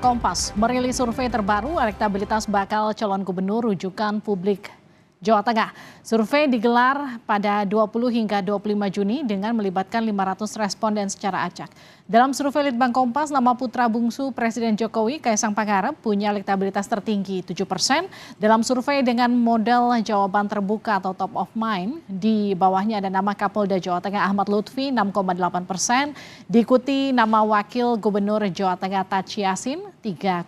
Kompas merilis survei terbaru elektabilitas bakal calon gubernur rujukan publik Jawa Tengah. Survei digelar pada 20 hingga 25 Juni dengan melibatkan 500 responden secara acak. Dalam survei Litbang Kompas, nama putra bungsu Presiden Jokowi, Kaisang Pangarep, punya elektabilitas tertinggi 7%. Dalam survei dengan model jawaban terbuka atau top of mind, di bawahnya ada nama Kapolda Jawa Tengah Ahmad Lutfi 6,8%, diikuti nama Wakil Gubernur Jawa Tengah Taci Yassin 3,2%.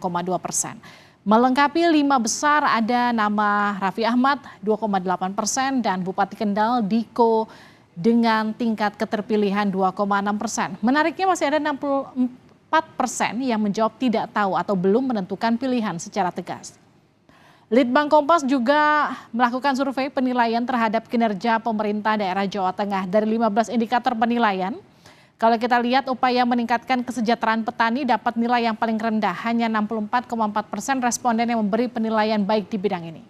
Melengkapi 5 besar ada nama Raffi Ahmad 2,8% dan Bupati Kendal Diko dengan tingkat keterpilihan 2,6%. Menariknya masih ada 64% yang menjawab tidak tahu atau belum menentukan pilihan secara tegas. Litbang Kompas juga melakukan survei penilaian terhadap kinerja pemerintah daerah Jawa Tengah. Dari 15 indikator penilaian, kalau kita lihat upaya meningkatkan kesejahteraan petani dapat nilai yang paling rendah, hanya 64,4% responden yang memberi penilaian baik di bidang ini.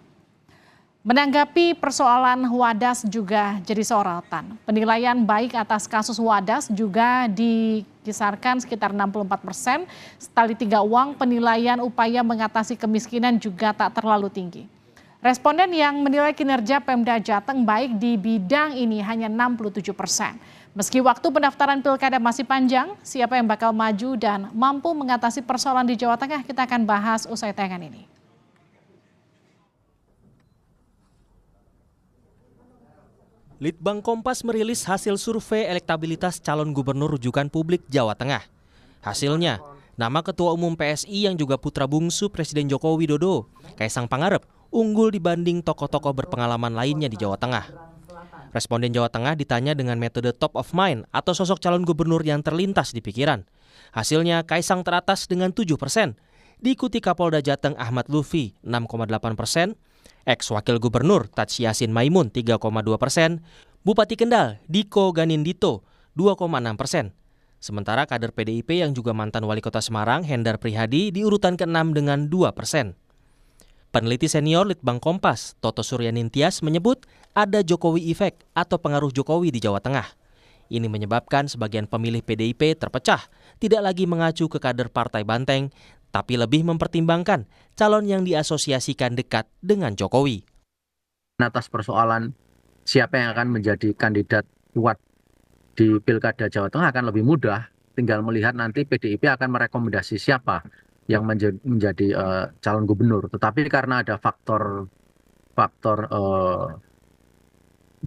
Menanggapi persoalan Wadas juga jadi sorotan. Penilaian baik atas kasus Wadas juga dikisarkan sekitar 64%. Setali tiga uang, penilaian upaya mengatasi kemiskinan juga tak terlalu tinggi. Responden yang menilai kinerja Pemda Jateng baik di bidang ini hanya 67%. Meski waktu pendaftaran pilkada masih panjang, siapa yang bakal maju dan mampu mengatasi persoalan di Jawa Tengah kita akan bahas usai tayangan ini. Litbang Kompas merilis hasil survei elektabilitas calon gubernur rujukan publik Jawa Tengah. Hasilnya, nama Ketua Umum PSI yang juga putra bungsu Presiden Joko Widodo, Kaisang Pangarep, unggul dibanding tokoh-tokoh berpengalaman lainnya di Jawa Tengah. Responden Jawa Tengah ditanya dengan metode top of mind atau sosok calon gubernur yang terlintas di pikiran. Hasilnya Kaisang teratas dengan 7%, diikuti Kapolda Jateng Ahmad Lutfi 6,8%, ex-wakil gubernur Taci Yassin Maimun 3,2%, Bupati Kendal Diko Ganindito 2,6%. Sementara kader PDIP yang juga mantan wali kota Semarang Hendar Prihadi di urutan ke-6 dengan 2%. Peneliti senior Litbang Kompas, Toto Suryanintias menyebut ada Jokowi Effect atau pengaruh Jokowi di Jawa Tengah. Ini menyebabkan sebagian pemilih PDIP terpecah, tidak lagi mengacu ke kader Partai Banteng, tapi lebih mempertimbangkan calon yang diasosiasikan dekat dengan Jokowi. Atas persoalan siapa yang akan menjadi kandidat kuat di Pilkada Jawa Tengah akan lebih mudah, tinggal melihat nanti PDIP akan merekomendasi siapa yang menjadi calon gubernur. Tetapi karena ada faktor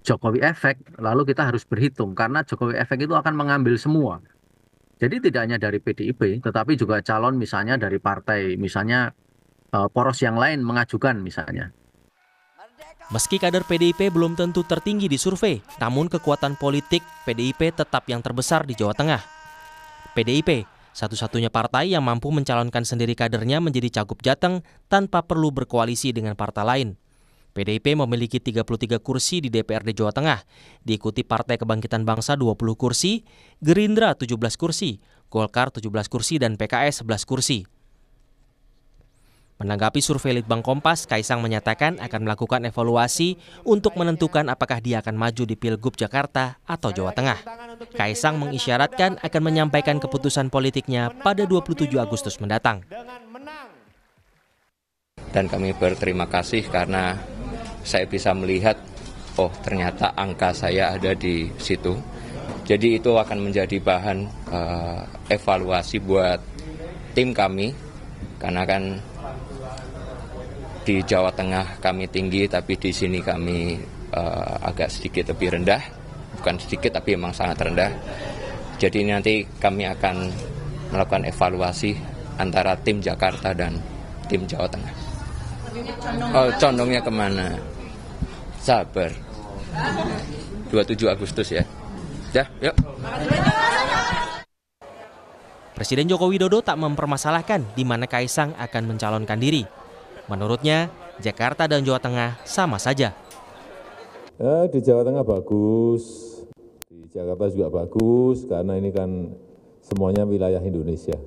Jokowi efek, lalu kita harus berhitung karena Jokowi efek itu akan mengambil semua. Jadi tidak hanya dari PDIP, tetapi juga calon misalnya dari partai, misalnya poros yang lain mengajukan misalnya. Meski kader PDIP belum tentu tertinggi di survei, namun kekuatan politik PDIP tetap yang terbesar di Jawa Tengah. PDIP satu-satunya partai yang mampu mencalonkan sendiri kadernya menjadi cagup Jateng tanpa perlu berkoalisi dengan partai lain. PDIP memiliki 33 kursi di DPRD Jawa Tengah, diikuti Partai Kebangkitan Bangsa 20 kursi, Gerindra 17 kursi, Golkar 17 kursi, dan PKS 11 kursi. Menanggapi survei Litbang Kompas, Kaisang menyatakan akan melakukan evaluasi untuk menentukan apakah dia akan maju di Pilgub Jakarta atau Jawa Tengah. Kaisang mengisyaratkan akan menyampaikan keputusan politiknya pada 27 Agustus mendatang. Dan kami berterima kasih karena saya bisa melihat, oh ternyata angka saya ada di situ. Jadi itu akan menjadi bahan evaluasi buat tim kami, karena kan di Jawa Tengah kami tinggi, tapi di sini kami agak sedikit lebih rendah. Bukan sedikit, tapi memang sangat rendah. Jadi nanti kami akan melakukan evaluasi antara tim Jakarta dan tim Jawa Tengah. Oh, condongnya kemana? Sabar. 27 Agustus ya. Ya, yuk. Presiden Joko Widodo tak mempermasalahkan di mana Kaisang akan mencalonkan diri. Menurutnya, Jakarta dan Jawa Tengah sama saja. Di Jawa Tengah bagus, di Jakarta juga bagus, karena ini kan semuanya wilayah Indonesia.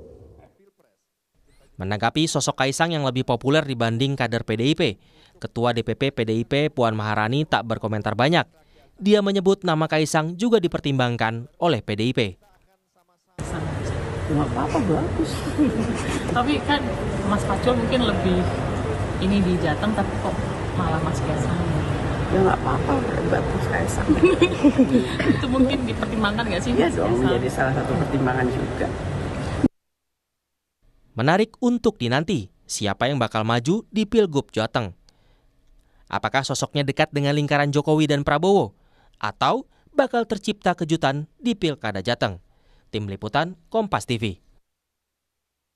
Menanggapi sosok Kaisang yang lebih populer dibanding kader PDIP, Ketua DPP PDIP Puan Maharani tak berkomentar banyak. Dia menyebut nama Kaisang juga dipertimbangkan oleh PDIP. Nggak apa-apa, bagus. Tapi kan Mas Pacul mungkin lebih ini di Jateng, tapi kok malah Mas Kaisang? Ya nggak apa-apa, bagus Kaisang. Itu mungkin dipertimbangkan nggak sih? Iya dong, menjadi salah satu pertimbangan juga. Menarik untuk dinanti, siapa yang bakal maju di Pilgub Jateng. Apakah sosoknya dekat dengan lingkaran Jokowi dan Prabowo? Atau bakal tercipta kejutan di Pilkada Jateng? Tim Liputan Kompas TV.